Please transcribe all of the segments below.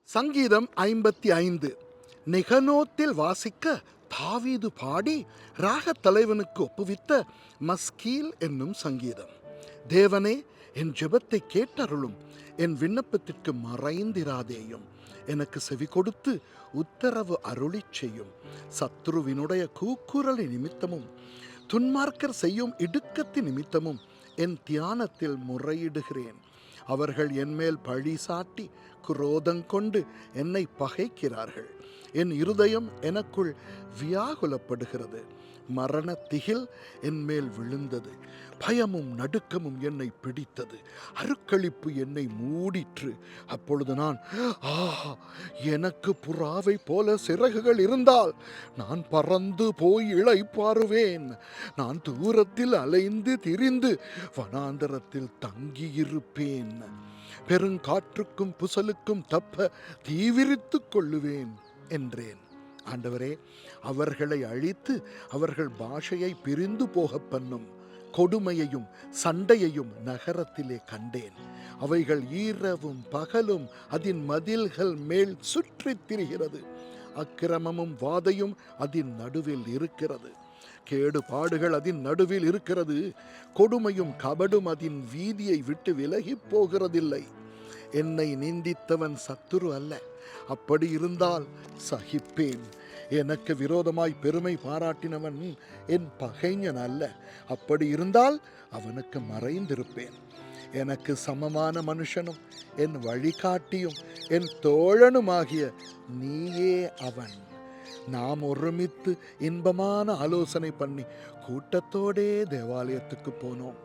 சங்கீதம் 55. நிகனோத்தில் வாசிக்க தாவீது பாடி ராகத் தலைவனுக்கு ஒப்புவித்த மஸ்கீல் என்னும் சங்கீதம். தேவனே, என் ஜெபத்தை கேட்டருளும், என் விண்ணப்பத்திற்கு மறைந்திராதேயும். எனக்கு செவி கொடுத்து உத்தரவு அருளிச் செய்யும். சத்ருவினுடைய கூக்குரலின் நிமித்தமும் துன்மார்க்கர் செய்யும் இடுக்கத்தின் நிமித்தமும் என் தியானத்தில் முறையிடுகிறேன். அவர்கள் என்மேல் பழி சாட்டி குரோதங்கொண்டு என்னை பகைக்கிறார்கள். என் இருதயம் எனக்குள் வியாகுலப்படுகிறது. மரண திகில் என்மேல் விழுந்தது. பயமும் நடுக்கமும் என்னை பிடித்தது. அருக்களிப்பு என்னை மூடிற்று. அப்பொழுது நான், எனக்கு புறாவை போல சிறகுகள் இருந்தால் நான் பறந்து போய் இளைப்பாறுவேன். நான் தூரத்தில் அலைந்து திரிந்து வனாந்தரத்தில் தங்கியிருப்பேன். பெருங்காற்றுக்கும் புசலுக்கும் தப்ப தீவிரித்து கொள்ளுவேன் என்றேன். ஆண்டவரே, அவர்களை அழித்து அவர்கள் பாஷையை பிரிந்து போக பண்ணும். கொடுமையையும் சண்டையையும் நகரத்திலே கண்டேன். அவைகள் இரவும் பகலும் அதன் மதில்கள் மேல் சுற்றித் திரிகிறது. அக்கிரமமும் வாதையும் அதன் நடுவில் இருக்கிறது. கேடுபாடுகள் அதன் நடுவில் இருக்கிறது. கொடுமையும் கபடும் அதன் வீதியை விட்டு விலகி போகிறதில்லை. என்னை நிந்தித்தவன் சத்துரு அல்ல. அப்படி இருந்தால் சகிப்பேன். எனக்கு விரோதமாய் பெருமை பாராட்டினவன் என் பகைஞன் அல்ல. அப்படி இருந்தால் அவனுக்கு மறைந்திருப்பேன். எனக்கு சமமான மனுஷனும் என் வழிகாட்டியும் என் தோழனுமாகிய நீயே அவன். நாம் ஒருமித்து இன்பமான ஆலோசனை பண்ணி கூட்டத்தோடே தேவாலயத்துக்கு போனோம்.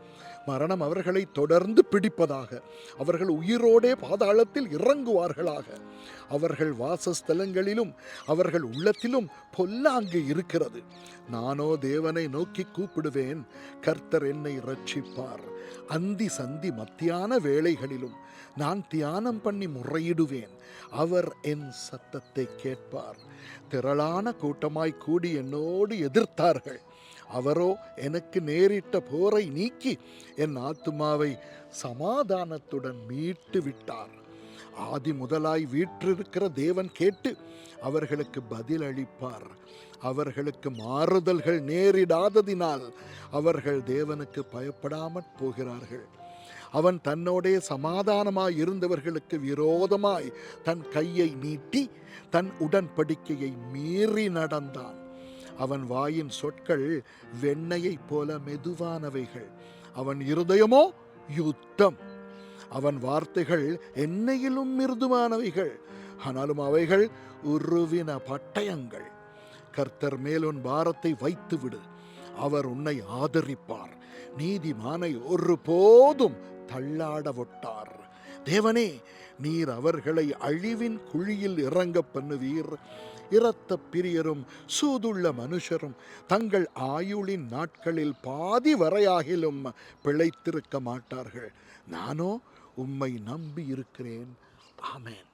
மரணம் அவர்களை தொடர்ந்து பிடிப்பதாக. அவர்கள் உயிரோடே பாதாளத்தில் இறங்குவார்களாக. அவர்கள் வாசஸ்தலங்களிலும் அவர்கள் உள்ளத்திலும் பொல்லாங்கு இருக்கிறது. நானோ தேவனை நோக்கி கூப்பிடுவேன். கர்த்தர் என்னை இரட்சிப்பார். அந்தி சந்தி மத்தியான வேளைகளிலும் நான் தியானம் பண்ணி முறையிடுவேன். அவர் என் சத்தத்தை கேட்பார். திரளான கூட்டமாய் கூடி என்னோடு எதிர்த்தார்கள். அவரோ எனக்கு நேரிட்ட போரை நீக்கி என் ஆத்துமாவை சமாதானத்துடன் மீட்டு விட்டார். ஆதி முதலாய் வீற்றிருக்கிற தேவன் கேட்டு அவர்களுக்கு பதில் அளிப்பார். அவர்களுக்கு மாறுதல்கள் நேரிடாததினால் அவர்கள் தேவனுக்கு பயப்படாமற் போகிறார்கள். அவன் தன்னோடே சமாதானமாய் இருந்தவர்களுக்கு விரோதமாய் தன் கையை நீட்டி தன் உடன்படிக்கையை மீறி நடந்தான். அவன் வாயின் சொற்கள் வெண்ணையைப் போல மெதுவானவைகள். அவன் இருதயமோ யுத்தம். அவன் வார்த்தைகள் எண்ணெயிலும் மிருதுவானவைகள். ஆனாலும் அவைகள் உருவின பட்டயங்கள். கர்த்தர் மேல் உன் பாரத்தை வைத்து விடு. அவர் உன்னை ஆதரிப்பார். நீதிமானை ஒருபோதும் தள்ளாட ஒட்டார். தேவனே, நீர் அவர்களை அழிவின் குழியில் இறங்க பண்ணுவீர். இரத்த பிரியரும் சூதுள்ள மனுஷரும் தங்கள் ஆயுளின் நாட்களில் பாதி வரையாகிலும் பிழைத்திருக்க மாட்டார்கள். நானோ உம்மை நம்பி இருக்கிறேன். ஆமென்.